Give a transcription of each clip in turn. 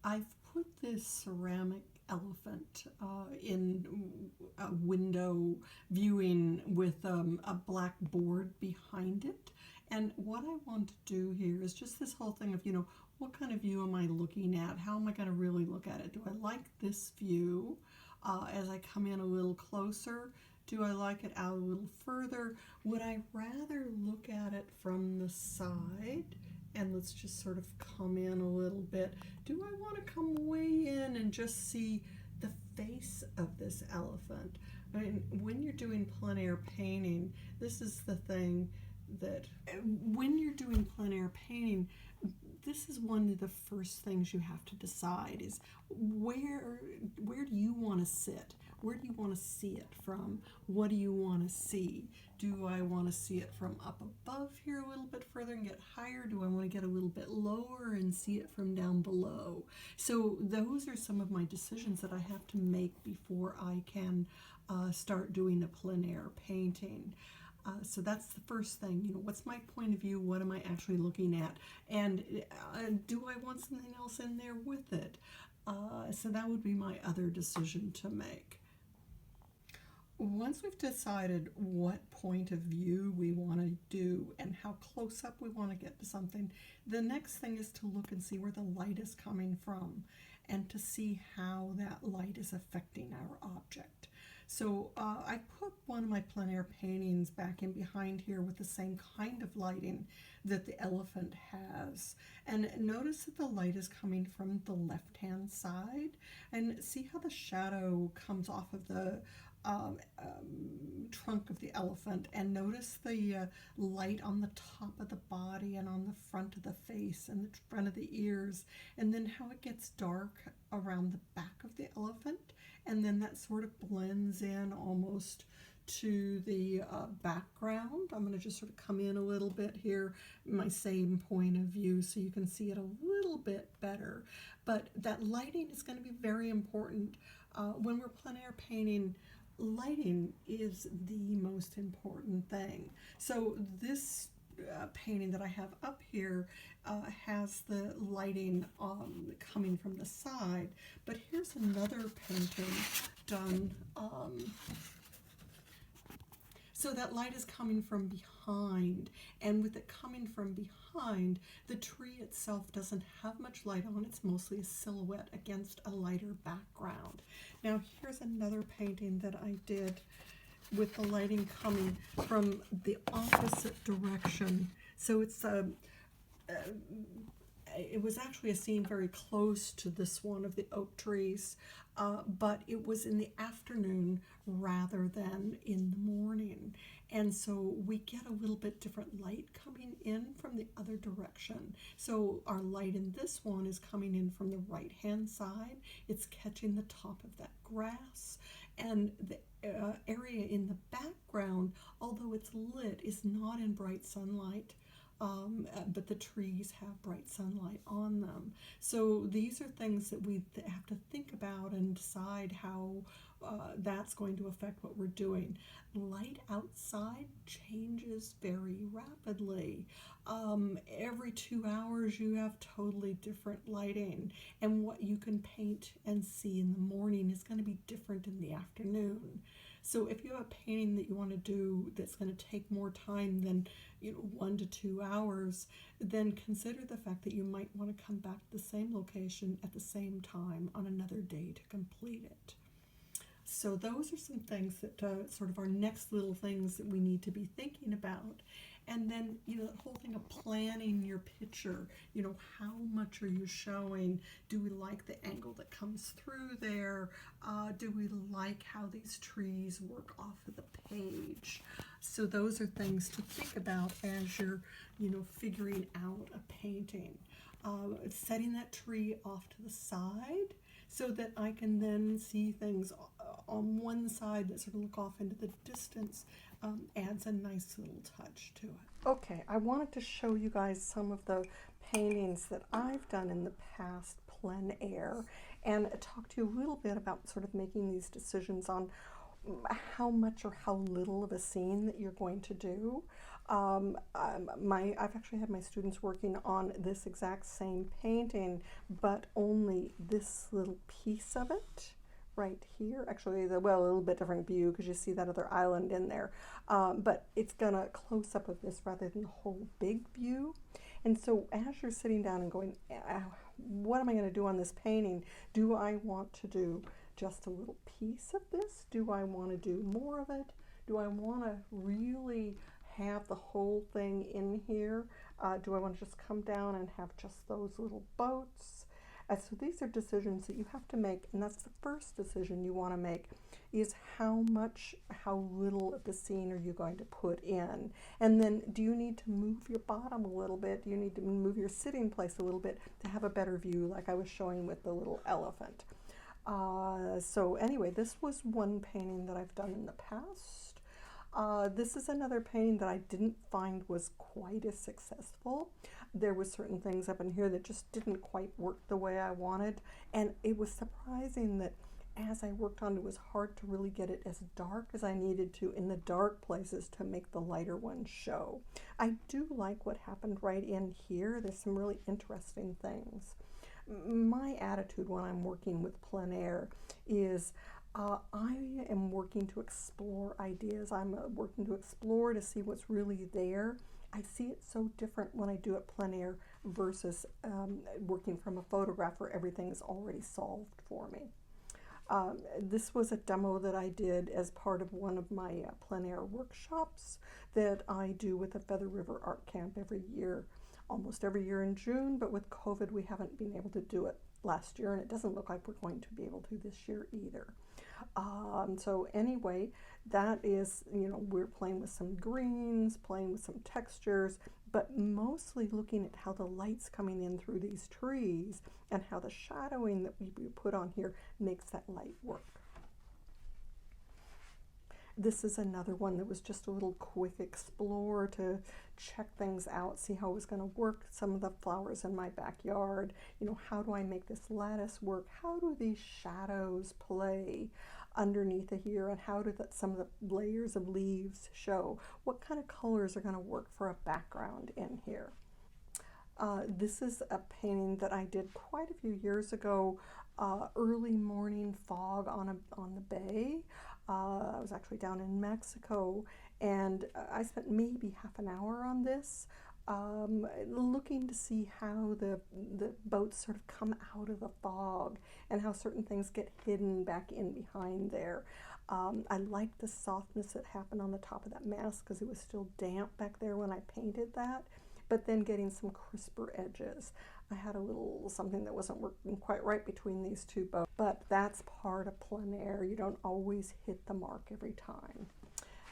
I've put this ceramic elephant in a window viewing with a black board behind it. And what I want to do here is just this whole thing of, what kind of view am I looking at? How am I going to really look at it? Do I like this view as I come in a little closer? Do I like it out a little further? Would I rather look at it from the side? And let's just sort of come in a little bit. Do I want to come way in and just see the face of this elephant? I mean, when you're doing plein air painting, this is the thing that when you're doing plein air painting, this is one of the first things you have to decide is where do you want to sit? Where do you want to see it from? What do you want to see? Do I want to see it from up above here a little bit further and get higher? Do I want to get a little bit lower and see it from down below? So those are some of my decisions that I have to make before I can start doing a plein air painting. So that's the first thing, what's my point of view? What am I actually looking at? And do I want something else in there with it? So that would be my other decision to make. Once we've decided what point of view we want to do and how close up we want to get to something, the next thing is to look and see where the light is coming from and to see how that light is affecting our object. So I put one of my plein air paintings back in behind here with the same kind of lighting that the elephant has. And notice that the light is coming from the left-hand side. And see how the shadow comes off of the trunk of the elephant, and notice the light on the top of the body and on the front of the face and the front of the ears, and then how it gets dark around the back of the elephant, and then that sort of blends in almost to the background. I'm going to just sort of come in a little bit here, my same point of view, so you can see it a little bit better. But that lighting is going to be very important. When we're plein air painting, lighting is the most important thing. So this painting that I have up here has the lighting coming from the side, but here's another painting done so that light is coming from behind, and with it coming from behind, the tree itself doesn't have much light on. It's mostly a silhouette against a lighter background. Now here's another painting that I did with the lighting coming from the opposite direction. So it was actually a scene very close to this one of the oak trees, but it was in the afternoon rather than in the morning. And so we get a little bit different light coming in from the other direction. So our light in this one is coming in from the right-hand side. It's catching the top of that grass. And the area in the background, although it's lit, is not in bright sunlight. But the trees have bright sunlight on them. So these are things that we have to think about and decide how that's going to affect what we're doing. Light outside changes very rapidly. Every 2 hours you have totally different lighting, and what you can paint and see in the morning is going to be different in the afternoon. So if you have a painting that you want to do that's going to take more time than 1 to 2 hours, then consider the fact that you might want to come back to the same location at the same time on another day to complete it. So those are some things that sort of are next little things that we need to be thinking about. And then, the whole thing of planning your picture, how much are you showing? Do we like the angle that comes through there? Do we like how these trees work off of the page? So those are things to think about as you're, figuring out a painting. Setting that tree off to the side so that I can then see things on one side that sort of look off into the distance adds a nice little touch to it. Okay, I wanted to show you guys some of the paintings that I've done in the past plein air and talk to you a little bit about sort of making these decisions on how much or how little of a scene that you're going to do. I've actually had my students working on this exact same painting, but only this little piece of it right here. Actually, well, a little bit different view because you see that other island in there, but it's gonna close up of this rather than the whole big view. And so as you're sitting down and going, what am I going to do on this painting? Do I want to do just a little piece of this? Do I want to do more of it? Do I want to really have the whole thing in here? Do I want to just come down and have just those little boats? So these are decisions that you have to make, and that's the first decision you want to make, is how little of the scene are you going to put in? And then do you need to move your bottom a little bit? Do you need to move your sitting place a little bit to have a better view, like I was showing with the little elephant? So anyway, this was one painting that I've done in the past. This is another painting that I didn't find was quite as successful. There were certain things up in here that just didn't quite work the way I wanted, and it was surprising that as I worked on it, it was hard to really get it as dark as I needed to in the dark places to make the lighter ones show. I do like what happened right in here. There's some really interesting things. My attitude when I'm working with plein air is I am working to explore ideas. I'm working to explore to see what's really there. I see it so different when I do it plein air versus working from a photograph where everything is already solved for me. This was a demo that I did as part of one of my plein air workshops that I do with the Feather River Art Camp every year, almost every year in June, but with COVID we haven't been able to do it last year, and it doesn't look like we're going to be able to this year either. So anyway, that is, we're playing with some greens, playing with some textures, but mostly looking at how the light's coming in through these trees and how the shadowing that we put on here makes that light work. This is another one that was just a little quick explore to check things out, see how it was going to work. Some of the flowers in my backyard, how do I make this lattice work? How do these shadows play underneath of here, and how do some of the layers of leaves show? What kind of colors are going to work for a background in here? This is a painting that I did quite a few years ago, early morning fog on the bay. I was actually down in Mexico, and I spent maybe half an hour on this, looking to see how the boats sort of come out of the fog and how certain things get hidden back in behind there. I liked the softness that happened on the top of that mask because it was still damp back there when I painted that, but then getting some crisper edges. I had a little something that wasn't working quite right between these two boats, but that's part of plein air. You don't always hit the mark every time.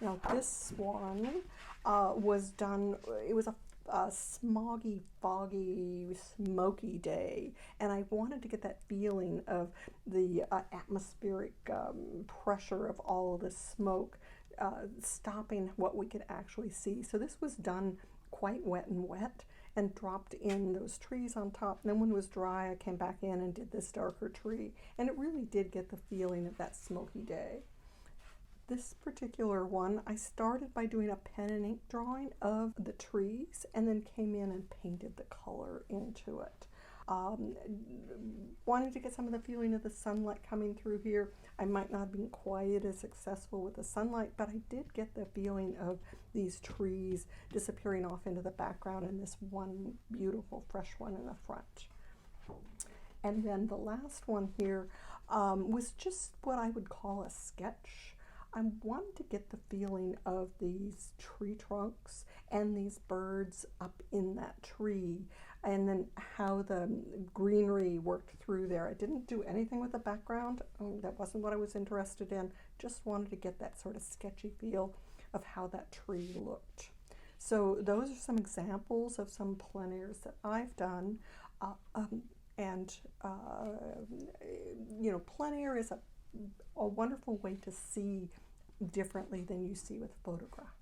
Now this one was done, it was a smoggy, foggy, smoky day, and I wanted to get that feeling of the atmospheric pressure of all of the smoke stopping what we could actually see. So this was done quite wet and dropped in those trees on top. And then when it was dry, I came back in and did this darker tree, and it really did get the feeling of that smoky day. This particular one, I started by doing a pen and ink drawing of the trees and then came in and painted the color into it. Wanting to get some of the feeling of the sunlight coming through here. I might not have been quite as successful with the sunlight, but I did get the feeling of these trees disappearing off into the background and this one beautiful fresh one in the front. And then the last one here was just what I would call a sketch. I wanted to get the feeling of these tree trunks and these birds up in that tree, and then how the greenery worked through there. I didn't do anything with the background. That wasn't what I was interested in. Just wanted to get that sort of sketchy feel of how that tree looked. So those are some examples of some plein airs that I've done. Plein air is a wonderful way to see differently than you see with photographs.